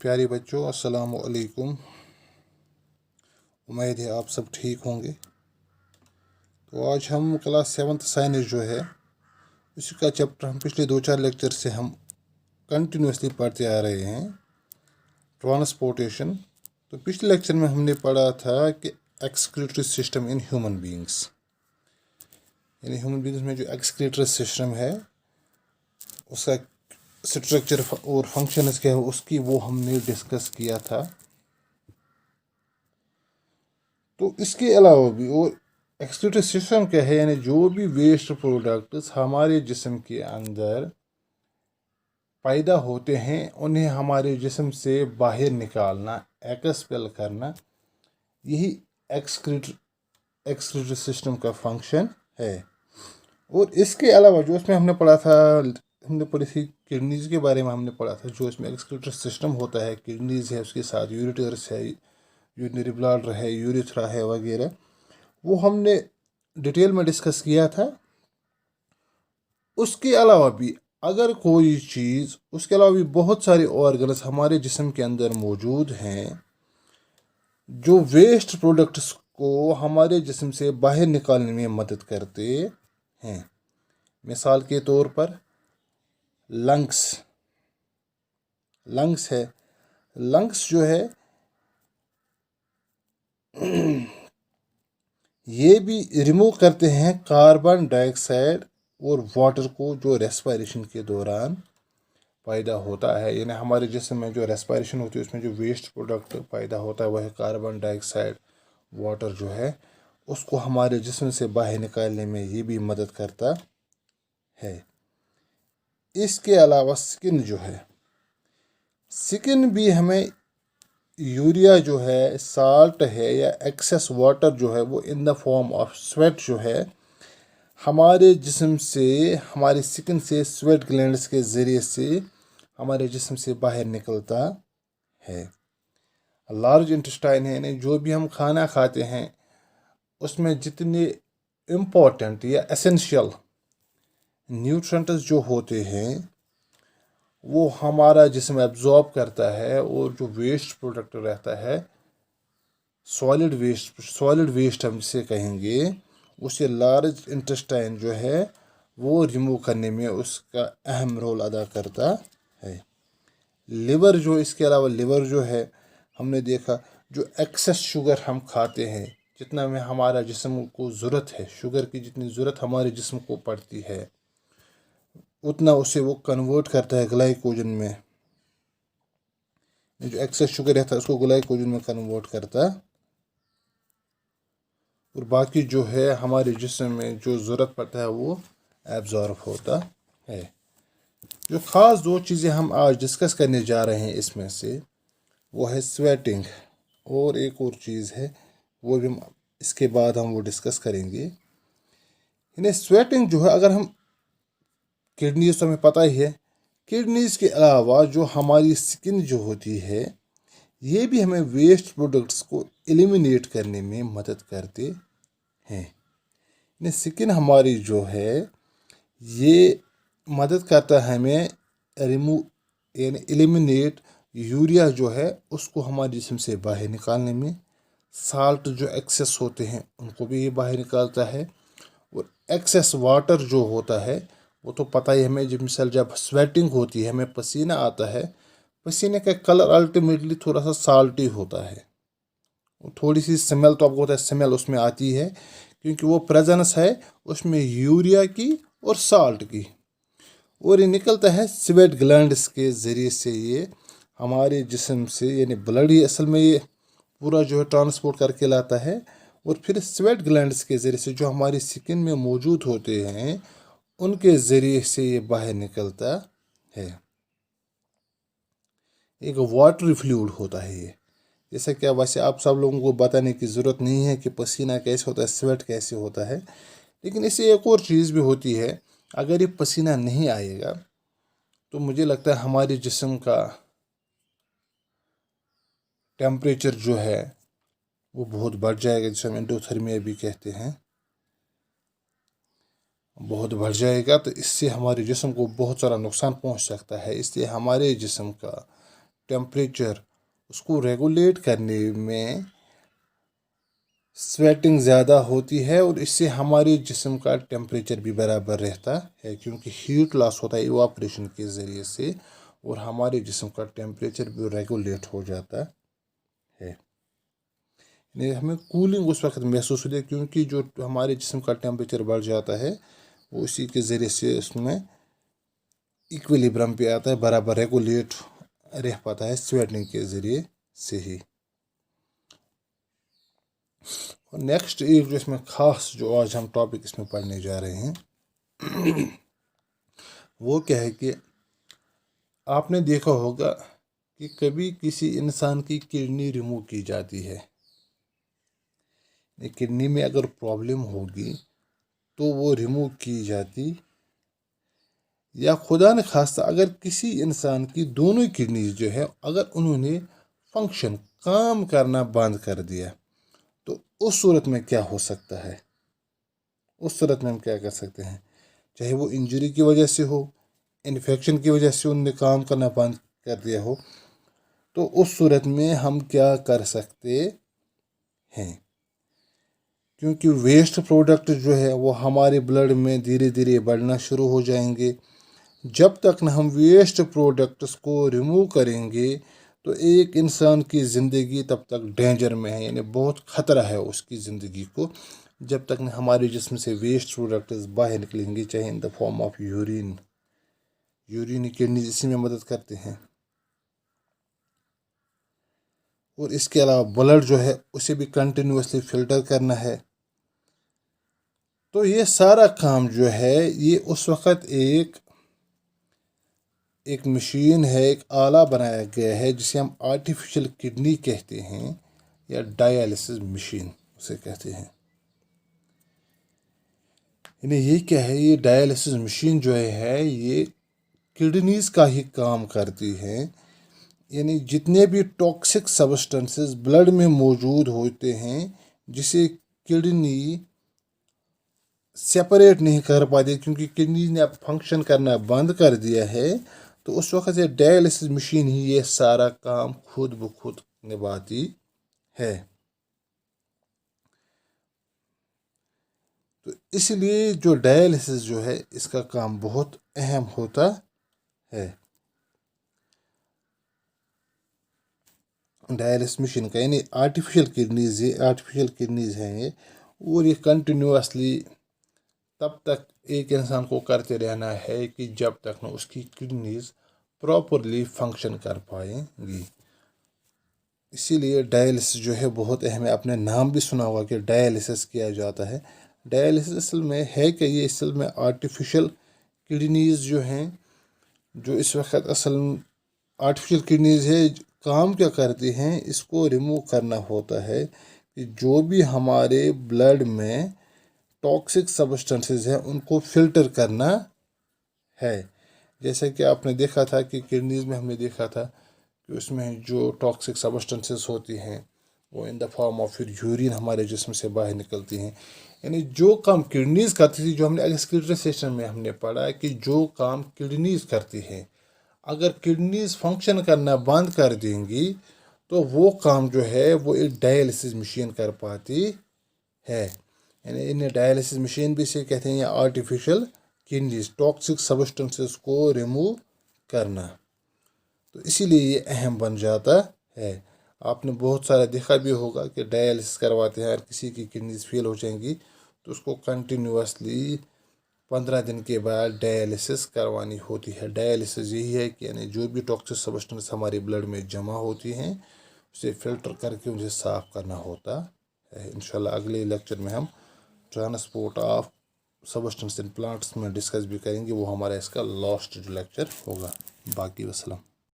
प्यारे बच्चों, अस्सलाम वालेकुम। उम्मीद है आप सब ठीक होंगे। तो आज हम क्लास 7th साइंस जो है उसी का चैप्टर हम पिछले 2-4 लेक्चर से हम कंटिन्यूसली पढ़ते आ रहे हैं, ट्रांसपोर्टेशन। तो पिछले लेक्चर में हमने पढ़ा था कि excretory system in human beings, यानी ह्यूमन बींग्स में जो एक्सक्रीटरी सिस्टम है उसका स्ट्रक्चर और फंक्शंस क्या है उसकी वो हमने डिस्कस किया था। तो इसके अलावा भी और एक्सक्रीटरी सिस्टम क्या है, यानी जो भी वेस्ट प्रोडक्ट्स हमारे जिस्म के अंदर पैदा होते हैं उन्हें हमारे जिस्म से बाहर निकालना, एक्सपेल करना, यही एक्सक्रीटरी सिस्टम का फंक्शन है। और इसके अलावा जो इसमें हमने पढ़ा था, हमने पढ़ी थी किडनीज के बारे में हमने पढ़ा था। जो इसमें एक्सक्रीटरी सिस्टम होता है, किडनीज है, उसके साथ यूरेटर्स है, यूरिनरी ब्लैडर है, यूरिथ्रा है वगैरह, वो हमने डिटेल में डिस्कस किया था। उसके अलावा भी अगर कोई चीज़, उसके अलावा भी बहुत सारे ऑर्गन्स हमारे जिस्म के अंदर मौजूद हैं जो वेस्ट प्रोडक्ट्स को हमारे जिस्म से बाहर निकालने में मदद करते हैं। मिसाल के तौर पर लंग्स है। लंग्स जो है ये भी रिमूव करते हैं कार्बन डाइऑक्साइड और वाटर को जो रेस्पिरेशन के दौरान पैदा होता है। यानी हमारे जिस्म में जो रेस्पिरेशन होती है उसमें जो वेस्ट प्रोडक्ट पैदा होता है वह है कार्बन डाइऑक्साइड, वाटर जो है उसको हमारे जिस्म से बाहर निकालने में ये भी मदद करता है। इसके अलावा स्किन जो है, स्किन भी हमें यूरिया जो है, साल्ट है या एक्सेस वाटर जो है वो in the form of sweat जो है हमारे जिस्म से, हमारी स्किन से स्वेट ग्लैंड्स के ज़रिए से हमारे जिस्म से बाहर निकलता है। लार्ज इंटेस्टाइन है, यानी जो भी हम खाना खाते हैं उसमें जितने इम्पोर्टेंट या एसेंशियल न्यूट्रिएंट्स जो होते हैं वो हमारा जिस्म एब्जॉर्ब करता है, और जो वेस्ट प्रोडक्ट रहता है, सॉलिड वेस्ट हम जिसे कहेंगे, उसे लार्ज इंटेस्टाइन जो है वो रिमूव करने में उसका अहम रोल अदा करता है। लिवर जो, इसके अलावा लिवर जो है हमने देखा जो एक्सेस शुगर हम खाते हैं, जितना में हमारा जिस्म को ज़रूरत है, शुगर की जितनी ज़रूरत हमारे जिस्म को पड़ती है उतना उसे वो कन्वर्ट करता है ग्लाइकोजन में। जो एक्सेस शुगर रहता है उसको ग्लाइकोजन में कन्वर्ट करता, और बाकी जो है हमारे जिस्म में जो ज़रूरत पड़ता है वो एब्जॉर्ब होता है। जो ख़ास दो चीज़ें हम आज डिस्कस करने जा रहे हैं इसमें से वो है स्वेटिंग, और एक और चीज़ है वो भी हम इसके बाद हम वो डिस्कस करेंगे। यानी स्वेटिंग जो है, अगर हम किडनीज तो हमें पता ही है, किडनीज के अलावा जो हमारी स्किन जो होती है ये भी हमें वेस्ट प्रोडक्ट्स को एलिमिनेट करने में मदद करते हैं। यानी स्किन हमारी जो है ये मदद करता है हमें रिमूव, यानी एलिमिनेट यूरिया जो है उसको हमारे जिस्म से बाहर निकालने में। साल्ट जो एक्सेस होते हैं उनको भी ये बाहर निकालता है, और एक्सेस वाटर जो होता है वो तो पता ही हमें, जब मिसाल जब स्वेटिंग होती है हमें पसीना आता है, पसीने का कलर अल्टीमेटली थोड़ा सा साल्टी होता है। थोड़ी सी स्मेल तो आपको होता है, स्मेल उसमें आती है क्योंकि वो प्रेजेंस है उसमें यूरिया की और साल्ट की, और ये निकलता है स्वेट ग्लैंड्स के ज़रिए से ये हमारे जिस्म से, यानी ब्लड ही असल में ये पूरा जो है ट्रांसपोर्ट करके लाता है, और फिर स्वेट ग्लैंड्स के ज़रिए से जो हमारी स्किन में मौजूद होते हैं उनके ज़रिए से ये बाहर निकलता है। एक वाटरी फ्लूइड होता है ये, जैसा कि वैसे आप सब लोगों को बताने की ज़रूरत नहीं है कि पसीना कैसे होता है, स्वेट कैसे होता है, लेकिन इससे एक और चीज़ भी होती है। अगर ये पसीना नहीं आएगा तो मुझे लगता है हमारे जिस्म का टेम्परेचर जो है वो बहुत बढ़ जाएगा, जिसे हम एंडोथर्मिया भी कहते हैं, बहुत बढ़ जाएगा। तो इससे हमारे जिस्म को बहुत सारा नुकसान पहुंच सकता है। इसलिए हमारे जिस्म का टेम्परेचर उसको रेगुलेट करने में स्वेटिंग ज़्यादा होती है और इससे हमारे जिस्म का टेम्परेचर भी बराबर रहता है, क्योंकि हीट लॉस होता है इवापोरेशन के ज़रिए से और हमारे जिस्म का टेम्परेचर भी रेगुलेट हो जाता है। हमें कूलिंग उस वक्त महसूस होती है क्योंकि जो हमारे जिस्म का टेम्परेचर बढ़ जाता है वो इसी के ज़रिए से उसमें इक्विलिब्रियम पे आता है, बराबर रेगुलेट रह पाता है स्वेटिंग के ज़रिए से ही। और नेक्स्ट एक जो इसमें ख़ास जो आज हम टॉपिक इसमें पढ़ने जा रहे हैं वो क्या है कि आपने देखा होगा कि कभी किसी इंसान की किडनी रिमूव की जाती है। किडनी में अगर प्रॉब्लम होगी तो वो रिमूव की जाती, या खुदा न खास्ता अगर किसी इंसान की दोनों किडनीज जो है अगर उन्होंने फंक्शन काम करना बंद कर दिया तो उस सूरत में क्या हो सकता है। उस सूरत में हम क्या कर सकते हैं, चाहे वो इंजरी की वजह से हो, इन्फेक्शन की वजह से उन्होंने काम करना बंद कर दिया हो, तो उस सूरत में हम क्या कर सकते हैं। क्योंकि वेस्ट प्रोडक्ट जो है वो हमारे ब्लड में धीरे धीरे बढ़ना शुरू हो जाएंगे। जब तक न हम वेस्ट प्रोडक्ट्स को रिमूव करेंगे तो एक इंसान की ज़िंदगी तब तक डेंजर में है, यानी बहुत ख़तरा है उसकी ज़िंदगी को, जब तक न हमारे जिस्म से वेस्ट प्रोडक्ट्स बाहर निकलेंगे, चाहे in the form of urine kidneys इसी में मदद करते हैं। और इसके अलावा ब्लड जो है उसे भी कंटिन्यूसली फ़िल्टर करना है। तो ये सारा काम जो है ये उस वक़्त एक मशीन है, एक आला बनाया गया है जिसे हम आर्टिफिशियल किडनी कहते हैं या डायलिसिस मशीन उसे कहते हैं। यानी ये क्या है, ये डायलिसिस मशीन जो है ये किडनीज का ही काम करती है। यानी जितने भी टॉक्सिक सब्सटेंसेस ब्लड में मौजूद होते हैं जिसे किडनी सेपरेट नहीं कर पाती क्योंकि किडनी ने अब फंक्शन करना बंद कर दिया है, तो उस वक्त ये डायलिसिस मशीन ही ये सारा काम खुद ब खुद निभाती है। तो इसलिए जो डायलिसिस जो है इसका काम बहुत अहम होता है। डायलिसिस मशीन का यानी आर्टिफिशियल किडनीज हैं ये, और ये कंटिन्यूसली तब तक एक इंसान को करते रहना है कि जब तक ना उसकी किडनीज प्रॉपरली फंक्शन कर पाएंगी। इसीलिए डायलिसिस जो है बहुत अहम है। आपने नाम भी सुना होगा कि डायलिसिस किया जाता है। डायलिसिस असल में है कि ये असल में आर्टिफिशियल किडनीज जो हैं, जो इस वक्त असल आर्टिफिशियल किडनीज है, काम क्या करती हैं, इसको रिमूव करना होता है कि जो भी हमारे ब्लड में टॉक्सिक सब्सटेंसेस हैं उनको फिल्टर करना है। जैसे कि आपने देखा था कि किडनीज में हमने देखा था कि उसमें जो टॉक्सिक सब्सटेंसेस होती हैं वो इन द फॉर्म ऑफ फिर यूरिन हमारे जिस्म से बाहर निकलती हैं। यानी जो काम किडनीज करती थी, जो हमने एक्सक्रीटरी सेक्शन में हमने पढ़ा है कि जो काम किडनीज करती हैं, अगर किडनीज फंक्शन करना बंद कर देंगी तो वो काम जो है वो एक डायलिसिस मशीन कर पाती है। यानी इन डायलिसिस मशीन भी से कहते हैं या आर्टिफिशियल किडनीज, टॉक्सिक सब्सटेंसेस को रिमूव करना। तो इसीलिए ये अहम बन जाता है। आपने बहुत सारा देखा भी होगा कि डायलिसिस करवाते हैं, अगर किसी की किडनीज फेल हो जाएंगी तो उसको कंटिन्यूसली 15 दिन के बाद डायलिसिस करवानी होती है। डायलिसिस यही है कि यानी जो भी टॉक्सिक सब्सटेंस हमारे ब्लड में जमा होती हैं उसे फिल्टर करके उन्हें साफ़ करना होता है। इंशाल्लाह अगले लेक्चर में हम transport of substance in plants में डिस्कस भी करेंगे, वो हमारा इसका लास्ट जो लेक्चर होगा। बाकी वसलम।